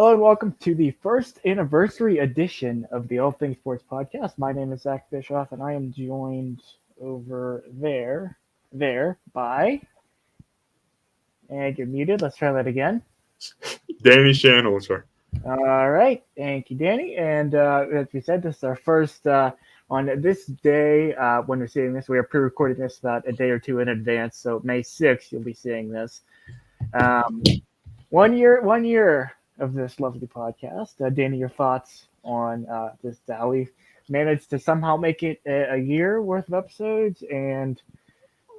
Hello and welcome to the first anniversary edition of the All Things Sports Podcast. My name is Zach Bischoff, and I am joined over there by, and you're muted. Let's try that again. Danny Shanholzer. All right, thank you, Danny. And as we said, this is our first on this day. When we're seeing this, we are pre-recording this about a day or two in advance. So May 6th, you'll be seeing this. 1 year of this lovely podcast. Danny, your thoughts on just how we managed to somehow make it a year worth of episodes, and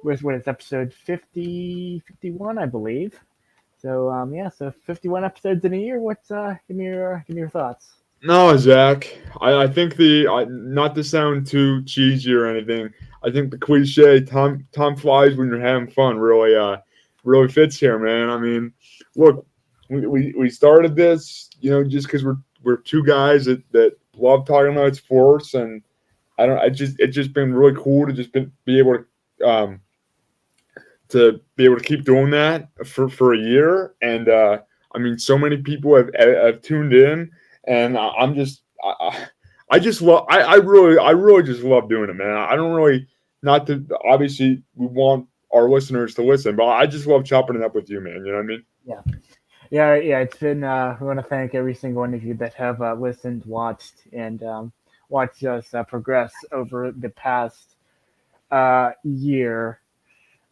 with what is episode 50, 51, I believe. So so 51 episodes in a year. What's give me your thoughts? No, Zach. I think not to sound too cheesy or anything. I think the cliche "time flies when you're having fun" really fits here, man. I mean, look, we started this, just because we're two guys that love talking about sports, and it's just been really cool to be able to keep doing that for a year. And I mean, so many people have tuned in, and I just love I really just love doing it, man. I don't really, not to, obviously we want our listeners to listen, but I just love chopping it up with you, man. You know what I mean? Yeah. It's been. We want to thank every single one of you that have listened, watched, and watched us progress over the past year.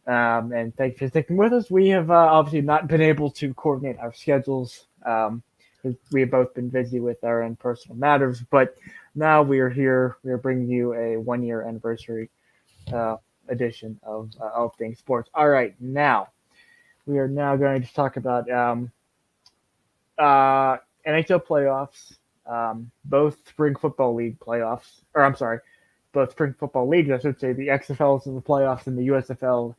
And thanks for sticking with us. We have obviously not been able to coordinate our schedules. We have both been busy with our own personal matters, but now we are here. We are bringing you a 1 year anniversary edition of All Things Sports. All right, now we are now going to talk about NHL playoffs, both Spring Football League playoffs, or I'm sorry, both Spring Football Leagues, I should say. The XFL is in the playoffs, and the USFL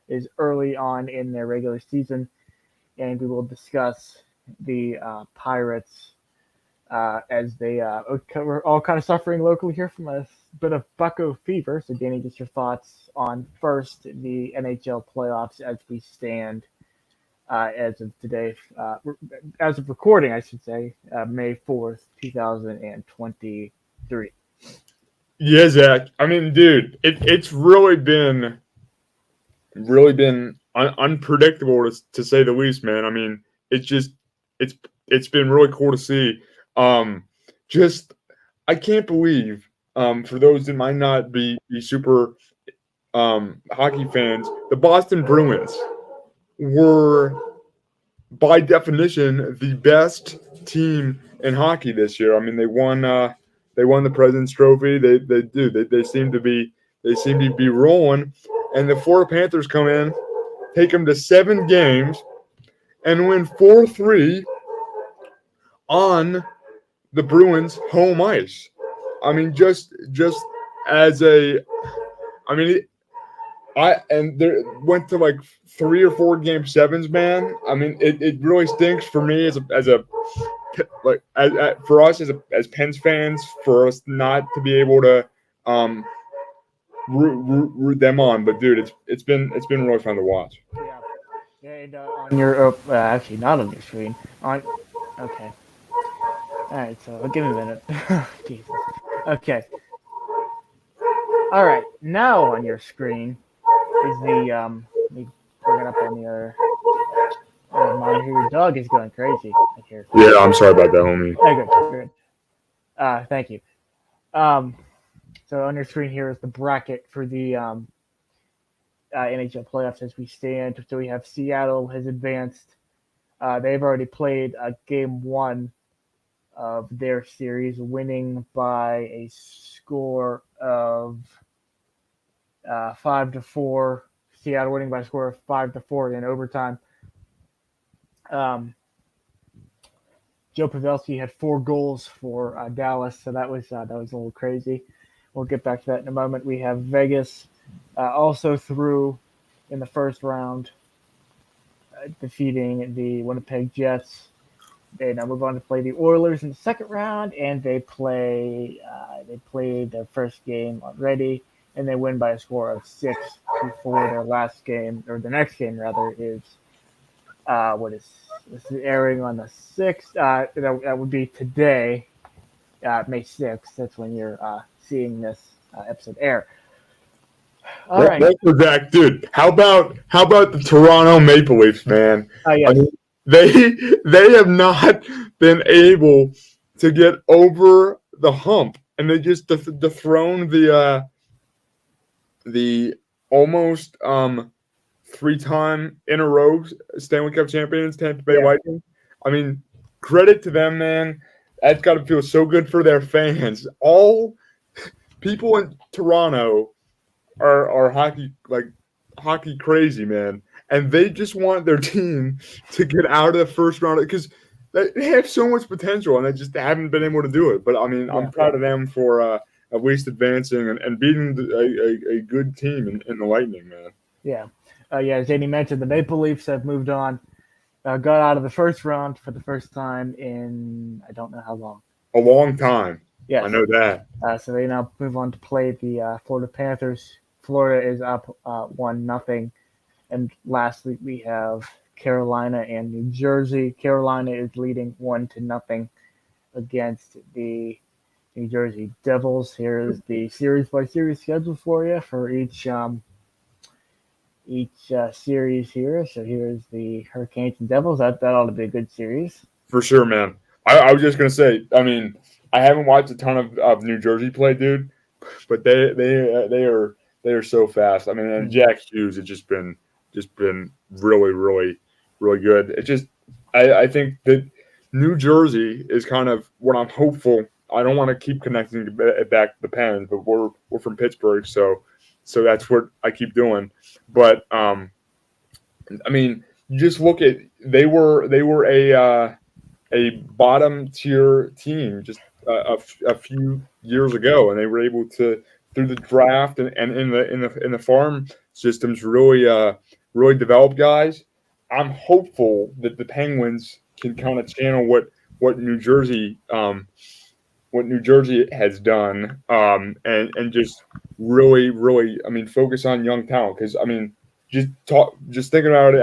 is early on in their regular season, and we will discuss the Pirates as they we're all kind of suffering locally here from a bit of Bucco fever. So, Danny, just your thoughts on first the NHL playoffs as we stand as of today, as of recording, I should say, May 4th, 2023. Yeah, Zach. I mean, dude, it's really been unpredictable to say the least, man. I mean, it's been really cool to see. Just I can't believe, for those that might not be super hockey fans, the Boston Bruins were by definition the best team in hockey this year. I mean, they won the President's Trophy. They seem to be rolling, and the Florida Panthers come in, take them to 7 games, and win 4-3 on the Bruins' home ice. I mean, just as a, I mean, there went to like 3 or 4 game sevens, man. I mean, it really stinks for me for us as Pens fans, for us not to be able to root them on. But dude, it's been really fun to watch. Yeah, and on your actually not on your screen. On Okay. All right, so give me a minute. Jesus. Okay. All right. Now on your screen is the let me bring it up on the other monitor. Your dog is going crazy. I hear. Yeah, I'm sorry about that, homie. Oh, good. Thank you. Um, so on your screen here is the bracket for the NHL playoffs as we stand. So we have Seattle has advanced. They've already played game 1 of their series, winning by a score of 5-4. Seattle winning by a score of 5-4 in overtime. Joe Pavelski had 4 goals for Dallas, so that was a little crazy. We'll get back to that in a moment. We have Vegas also through in the first round, defeating the Winnipeg Jets. They now move on to play the Oilers in the second round, and they played their first game already, and they win by a score of 6 before their last game, or the next game rather, is This is airing on the 6th. That would be today, May 6th. That's when you're seeing this episode air. All right. Zach, dude. How about the Toronto Maple Leafs, man? Yes. I mean, they have not been able to get over the hump, and they just dethroned the almost 3-time in a row Stanley Cup champions, Tampa Bay Lightning. I mean, credit to them, man. That's got to feel so good for their fans. All people in Toronto are hockey crazy, man, and they just want their team to get out of the first round because they have so much potential and they just haven't been able to do it. But I mean, I'm proud of them for at least advancing and beating a good team in the Lightning, man. Yeah. As Danny mentioned, the Maple Leafs have moved on, got out of the first round for the first time in I don't know how long. A long time. Yes. I know that. So they now move on to play the Florida Panthers. Florida is up 1-0. And lastly, we have Carolina and New Jersey. Carolina is leading 1-0 against the New Jersey Devils. Here is the series-by-series schedule for you for each series here. So here's the Hurricanes and Devils. That ought to be a good series. For sure, man. I was just gonna say. I mean, I haven't watched a ton of New Jersey play, dude, but they are so fast. I mean, and Jack Hughes has just been really, really, really good. It just I think that New Jersey is kind of what I'm hopeful. I don't want to keep connecting it back to the Pens, but we're from Pittsburgh, so that's what I keep doing. But I mean, you just look at they were a bottom tier team just a few years ago, and they were able to through the draft and in the farm systems really develop guys. I'm hopeful that the Penguins can kind of channel what New Jersey has done and just really I mean focus on young talent because I mean just thinking about it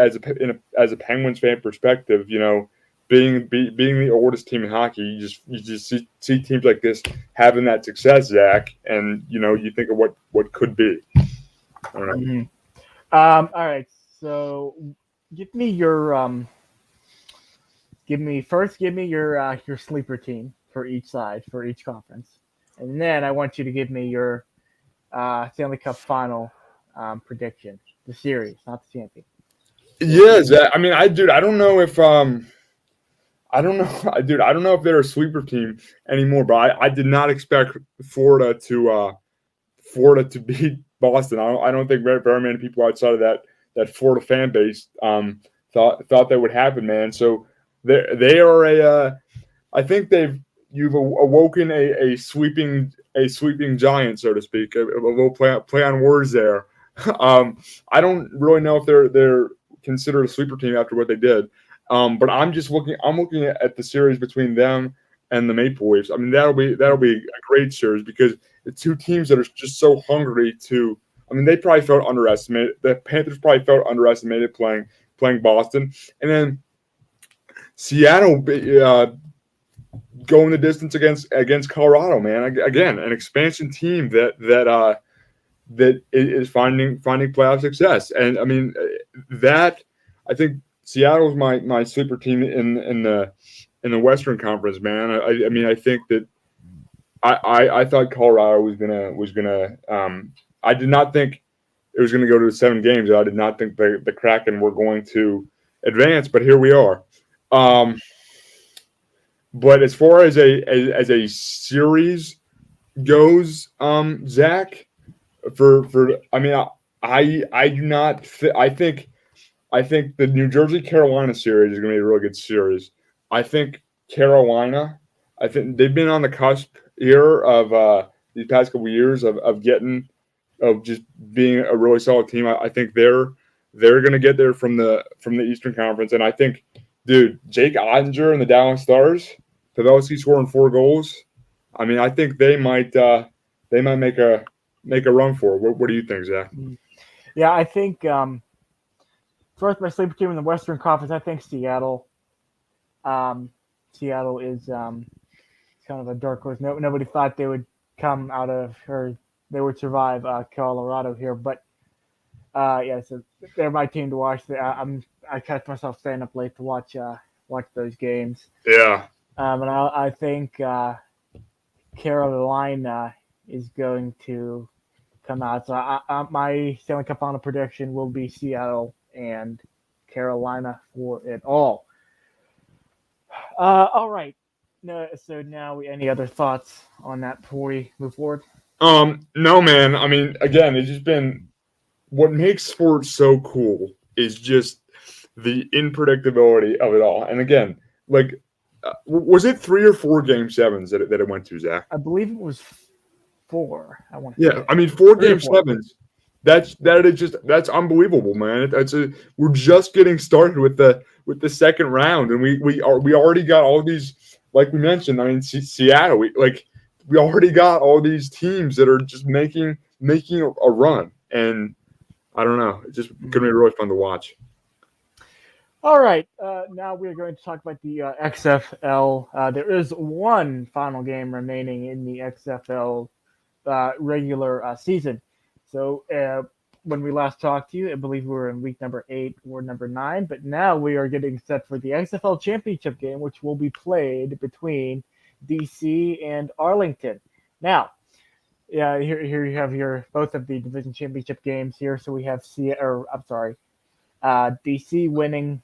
as a Penguins fan perspective, you know. Being the oldest team in hockey, you just see teams like this having that success, Zach, and you know you think of what could be. I don't know. Mm-hmm. All right, so give me your sleeper team for each side for each conference, and then I want you to give me your Stanley Cup final prediction, the series, not the champion. Yeah, Zach. I mean, I don't know if I don't know, dude. I don't know if they're a sleeper team anymore, but I did not expect Florida to beat Boston. I don't think very many people outside of that Florida fan base thought that would happen, man. So they are I think you've awoken a sweeping giant, so to speak. A little play on words there. I don't really know if they're considered a sleeper team after what they did. But I'm looking at the series between them and the Maple Leafs. I mean, that'll be a great series because it's two teams that are just so hungry to. I mean, they probably felt underestimated. The Panthers probably felt underestimated playing Boston, and then Seattle going the distance against Colorado. Man, again, an expansion team that is finding playoff success, and I mean that I think. Seattle's my sleeper team in the Western Conference, man. I mean, I think that I thought Colorado was gonna. I did not think it was going to go to 7 games. I did not think the Kraken were going to advance, but here we are. But as far as a series goes, Zach, I mean, I do not. I think the New Jersey Carolina series is going to be a really good series. I think Carolina. I think they've been on the cusp here of these past couple of years of just being a really solid team. I think they're going to get there from the Eastern Conference, and I think, dude, Jake Ottinger and the Dallas Stars, Pavelski scoring 4 goals. I mean, I think they might make a run for it. What do you think, Zach? Yeah, I think first my sleeper team in the Western Conference. I think Seattle Seattle is kind of a dark horse. Nobody thought they would come out of, or they would survive Colorado here, but yeah, so they're my team to watch. I catch myself staying up late to watch those games. Yeah. And I think Carolina is going to come out. So my Stanley Cup final prediction will be Seattle and Carolina for it all. All right. No, so now any other thoughts on that before we move forward? No, man. I mean, again, it's just been what makes sports so cool is just the unpredictability of it all. And again, like, was it 3 or 4 game 7s that it went to, Zach? I believe it was 4. I want to Yeah, say I mean, four 3 or game 4. sevens. That's unbelievable, man. We're just getting started with the second round, and we already got all these, like we mentioned. I mean, Seattle. We already got all these teams that are just making a run, and I don't know. It's just gonna be really fun to watch. All right. Now we're going to talk about the XFL. There is one final game remaining in the XFL regular season. So when we last talked to you, I believe we were in week number 8 or number 9, but now we are getting set for the XFL championship game, which will be played between DC and Arlington. Now, yeah, here you have your both of the division championship games here. So we have DC winning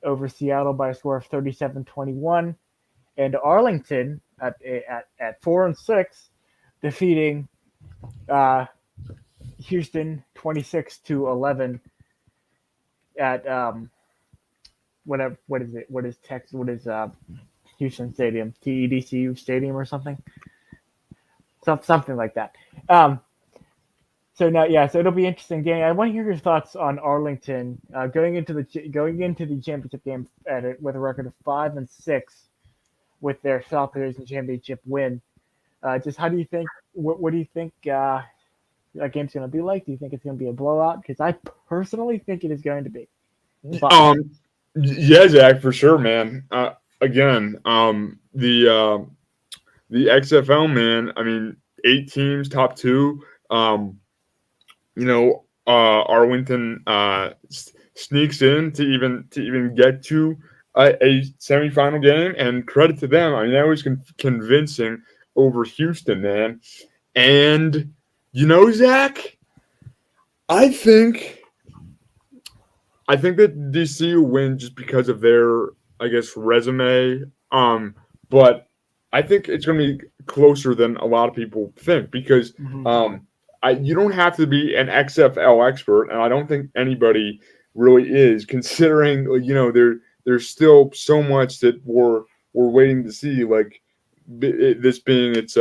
over Seattle by a score of 37-21, and Arlington at 4-6 defeating Houston 26-11 at what is Texas, Houston Stadium, TEDCU Stadium or something like that. So now, yeah, so it'll be interesting game. I want to hear your thoughts on Arlington going into the championship game with a record of 5-6 with their South Division championship win. Just how do you think? What do you think that game's going to be like? Do you think it's going to be a blowout? Because I personally think it is going to be. Yeah, Zach, for sure, man. Again, the XFL, man. I mean, 8 teams, top 2. Arlington sneaks in to even get to a semifinal game, and credit to them. I mean, that was convincing over Houston, man. And Zach, I think that DC will win just because of their, I guess, resume. But I think it's going to be closer than a lot of people think because you don't have to be an XFL expert, and I don't think anybody really is, considering there's still so much that we're waiting to see. Like this being its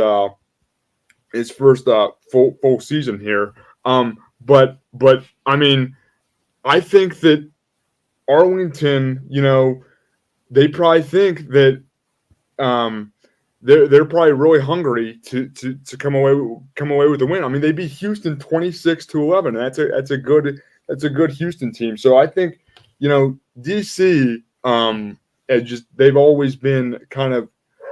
first full season here. But I mean, I think that Arlington, they probably think that they're probably really hungry to come away with the win. I mean, they beat Houston 26-11. And that's a good Houston team. So I think DC they've always been kind of,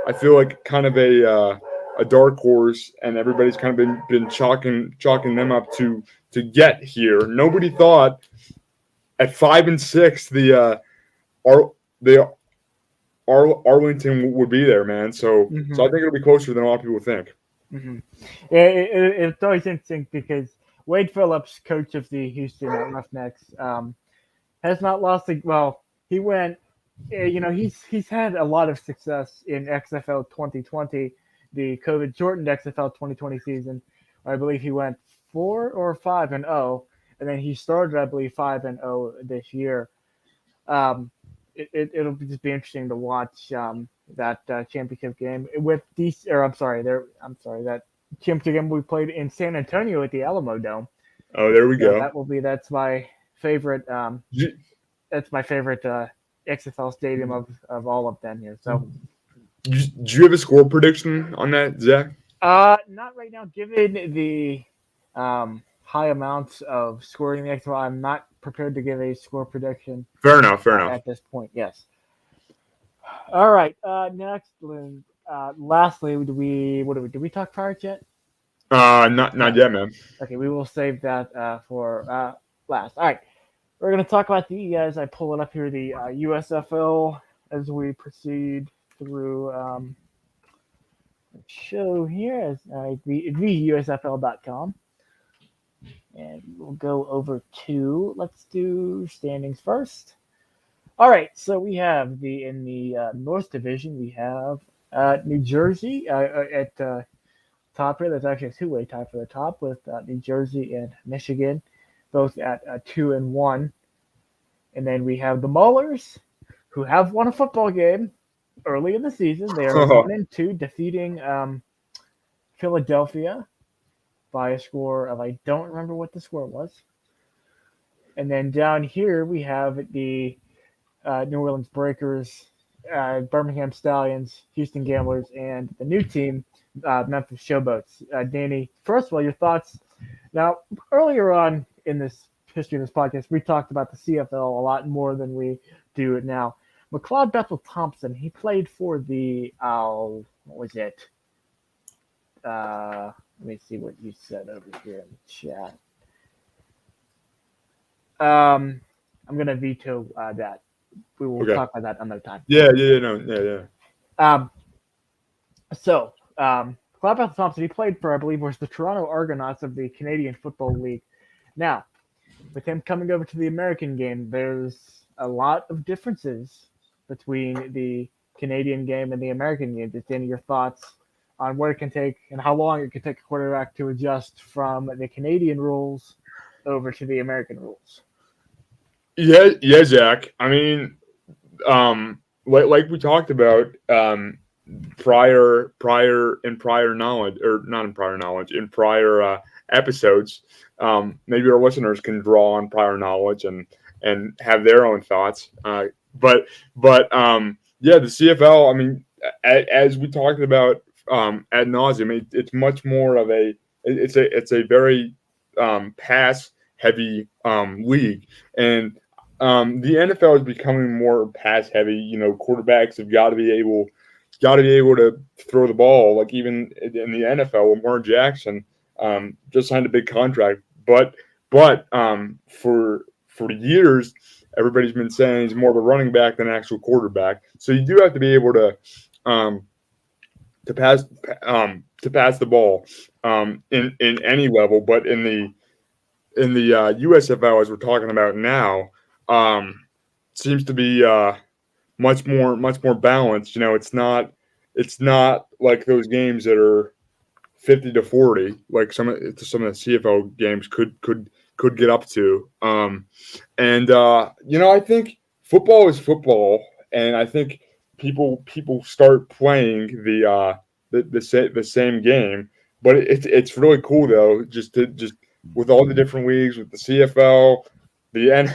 I feel like, kind of a dark horse, and everybody's kind of been chalking them up to get here. Nobody thought at 5-6 the Arlington would be there, man. So I think it'll be closer than a lot of people think. It's always interesting because Wade Phillips, coach of the Houston Roughnecks, has not lost. He went. He's had a lot of success in XFL 2020, the COVID shortened XFL 2020 season. I believe he went 4 or 5-0, and then he started, I believe, 5-0 this year. It'll just be interesting to watch that championship game with DC. Or that championship game we played in San Antonio at the Alamo Dome. Oh, there we go. That's my favorite. That's my favorite XFL stadium of all of them here. So, do you have a score prediction on that, Zach? Not right now. Given the high amounts of scoring in the XFL, I'm not prepared to give a score prediction. Fair enough. At this point, yes. All right. Next, lastly, did we talk Pirates yet? Not No. yet, man. Okay, we will save that for last. All right. We're going to talk about as I pull it up here, the USFL as we proceed through the show here as the USFL.com. And we'll go over to, let's do standings first. All right, so we have in the North Division, we have New Jersey at top here. There's actually a two-way tie for the top with New Jersey and Michigan, both at 2-1. And then we have the Maulers, who have won a football game early in the season. They are 1-2, defeating Philadelphia by a score of, I don't remember what the score was. And then down here we have the New Orleans Breakers, Birmingham Stallions, Houston Gamblers, and the new team, Memphis Showboats. Danny, first of all, your thoughts. Now, earlier on in this history of this podcast, we talked about the CFL a lot more than we do it now. McLeod Bethel Thompson, he played for the, what was it? Let me see what you said over here in the chat. I'm going to veto that. We will talk about that another time. Yeah. So, Clyde Bethel Thompson, he played for, I believe, was the Toronto Argonauts of the Canadian Football League. Now, with him coming over to the American game, there's a lot of differences between the Canadian game and the American game. Just any your thoughts on what it can take and how long it can take a quarterback to adjust from the Canadian rules over to the American rules. Yeah, Zach. I mean, like we talked about, prior knowledge, or not in prior knowledge, in prior episodes, maybe our listeners can draw on prior knowledge and have their own thoughts. But yeah, the CFL. I mean, as we talked about ad nauseum, it's much more of it's a very pass heavy league, and the NFL is becoming more pass heavy. You know, quarterbacks have got to be able to throw the ball. Like even in the NFL, Lamar Jackson just signed a big contract, but for years everybody's been saying he's more of a running back than an actual quarterback. So you do have to be able to pass the ball in any level, but in the USFL, as we're talking about now, seems to be much more balanced. You know, it's not like those games that are 50-40, like some of the CFL games could get up to. And you know, I think football is football, and I think people start playing the same game. But it's really cool though, just with all the different leagues, with the CFL, the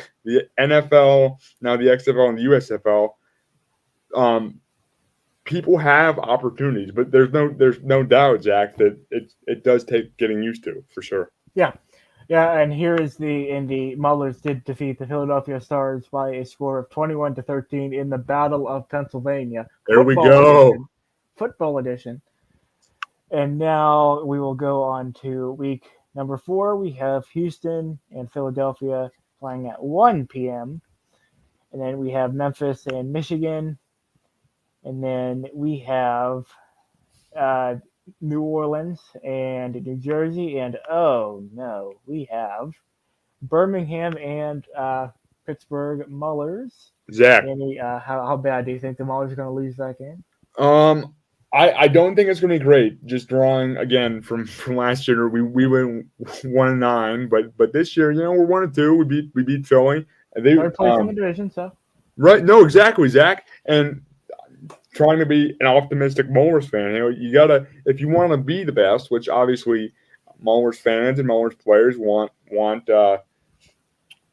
NFL, now the XFL and the USFL. People have opportunities, but there's no doubt, Zach, that it does take getting used to, for sure. Yeah. And here is the Mullers did defeat the Philadelphia Stars by a score of 21-13 in the Battle of Pennsylvania. There we go. Football edition. And now we will go on to week number 4. We have Houston and Philadelphia playing at 1 p.m. And then we have Memphis and Michigan. And then we have New Orleans and New Jersey. And oh no, we have Birmingham and Pittsburgh Mullers. Zach, how bad do you think the Mullers are going to lose that game? I don't think it's going to be great. Just drawing again from last year, we went 1-9, but this year, you know, we're 1-2. We beat Philly. And they played in the division, so right. No, exactly, Zach. And trying to be an optimistic Mullers fan, you know, you gotta, if you want to be the best, which obviously Mullers fans and Mullers players want the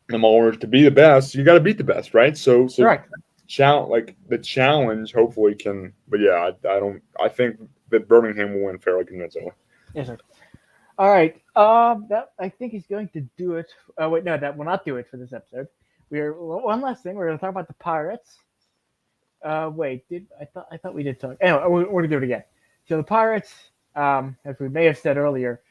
Mullers to be the best. You got to beat the best, right? So right. The challenge hopefully can, but yeah, I think that Birmingham will win fairly convincingly. Yes, sir. All right. That I think he's going to do it. Oh wait, no, that will not do it for this episode. One last thing. We're going to talk about the Pirates. Wait, I thought we did talk. Anyway, we're gonna do it again. So the Pirates, as we may have said earlier,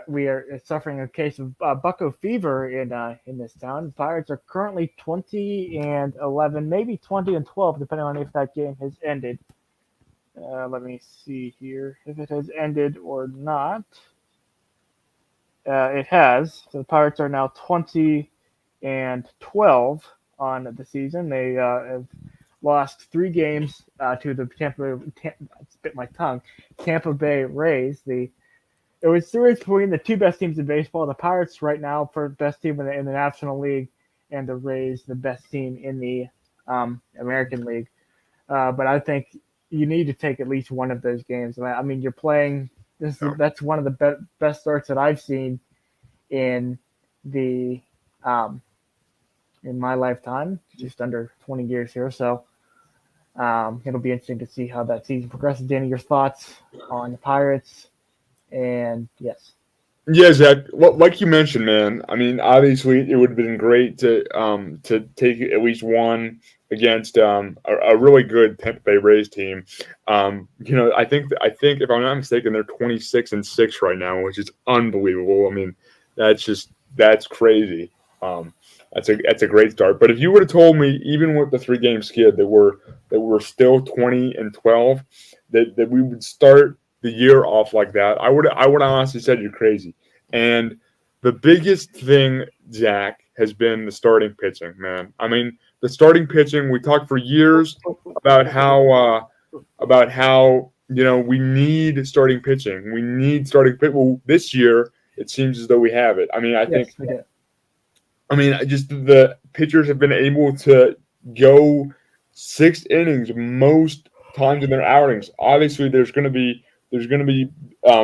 we are suffering a case of bucko fever in this town. The Pirates are currently 20-11, maybe 20-12, depending on if that game has ended. Let me see here if it has ended or not. It has. So the Pirates are now 20-12 on the season. They have lost 3 games to the Tampa Bay Rays. It was serious between the 2 best teams in baseball. The Pirates right now for best team in the National League, and the Rays the best team in the American League. But I think you need to take at least one of those games. I mean, you're playing. That's one of the best starts that I've seen in the in my lifetime, just under 20 years here. So it'll be interesting to see how that season progresses. Danny, your thoughts on the Pirates? And yes. Yeah, Zach. Like you mentioned, man. I mean, obviously, it would have been great to take at least one against a really good Tampa Bay Rays team. I think if I'm not mistaken, they're 26-6 right now, which is unbelievable. I mean, that's crazy. That's a great start. But if you would have told me, even with the 3-game skid, that we're still 20-12, that we would start the year off like that, I would honestly said you're crazy. And the biggest thing, Zach, has been the starting pitching, man. I mean, the starting pitching. We talked for years about how we need starting pitching. We need starting pitching. Well, this year it seems as though we have it. I mean, just the pitchers have been able to go 6 innings most times in their outings. Obviously, there's going to be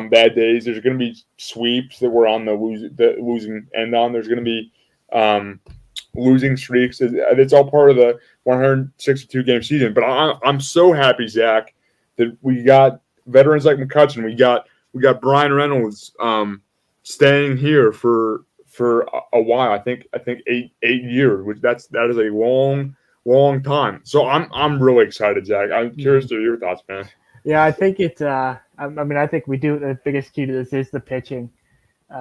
bad days. There's going to be sweeps that we're on the losing end on. There's going to be losing streaks. It's all part of the 162 game season. But I'm so happy, Zach, that we got veterans like McCutchen. We got Brian Reynolds staying here for a while. I think 8 years, which that is a long time. So I'm really excited, Zach. I'm curious to your thoughts, man. Yeah, I think it's. I think we do. The biggest key to this is the pitching.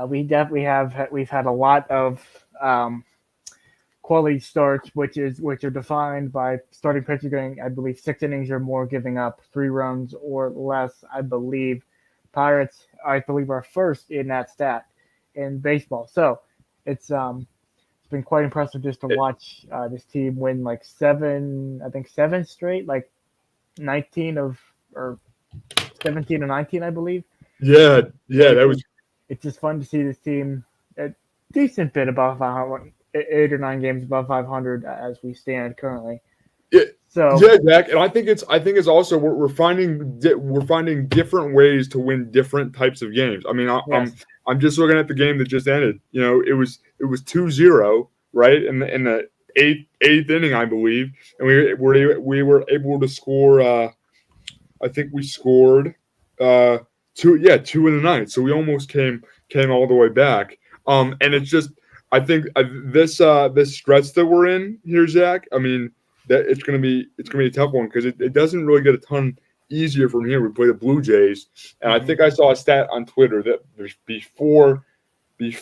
We've had a lot of quality starts, which are defined by starting pitcher going, I believe, 6 innings or more, giving up 3 runs or less. I believe Pirates, are first in that stat in baseball. So it's been quite impressive just to watch this team win like 7 straight, like 19 of. Or 17 or 19, I believe. Yeah, that was. It's just fun to see this team a decent bit above 500, 8 or 9 games above 500 as we stand currently. Yeah, Zach, and I think it's also we're finding different ways to win different types of games. I mean, I'm just looking at the game that just ended. It was 2-0, right, in the eighth inning, I believe, and we were able to score. I think we scored 2 in the ninth, so we almost came all the way back. And it's just, I think this stretch that we're in here, Zach. I mean, that it's gonna be a tough one because it doesn't really get a ton easier from here. We play the Blue Jays, and I think I saw a stat on Twitter that before the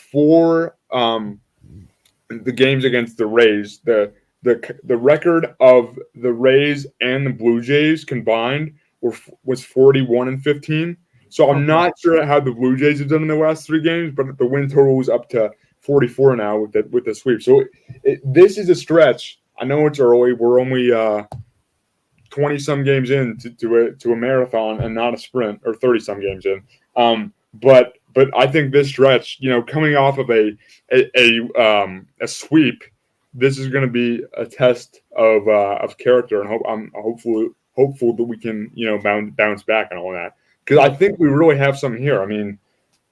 games against the Rays, the record of the Rays and the Blue Jays combined was 41-15. So I'm not sure how the Blue Jays have done in the last 3 games, but the win total is up to 44 now with the sweep. So this is a stretch. I know it's early. We're only 20-some games in to a marathon and not a sprint, or 30-some games in. But I think this stretch, coming off of a sweep, this is going to be a test of character, and I'm hopeful that we can, bounce back and all that. Because I think we really have something here. I mean,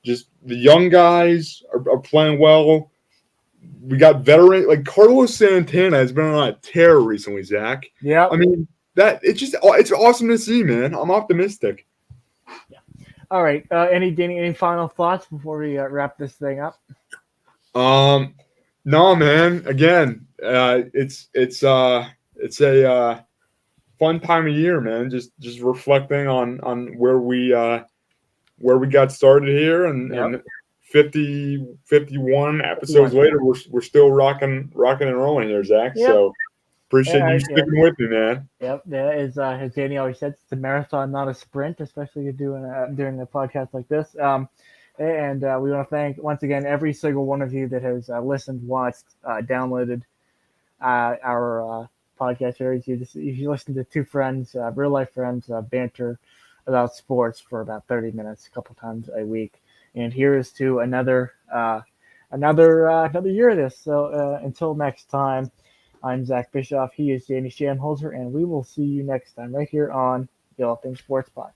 just the young guys are playing well. We got veteran like Carlos Santana has been on a tear recently, Zach. Yeah. I mean, it's awesome to see, man. I'm optimistic. Yeah. All right. Any final thoughts before we wrap this thing up? No, man. Again, it's a fun time of year, man. Just reflecting on where we got started here, and 50, 51 episodes later, we're still rocking and rolling here, Zach. Yep. So appreciate you sticking with me, man. Yep. Yeah, as Danny always says, it's a marathon, not a sprint, especially doing a podcast like this. And we want to thank once again every single one of you that has listened, watched, downloaded our podcast series. You listen to two friends, real life friends, banter about sports for about 30 minutes, a couple times a week. And here is to another year of this. So until next time, I'm Zach Bischoff. He is Danny Shanholzer, and we will see you next time right here on the All Things Sports Pod.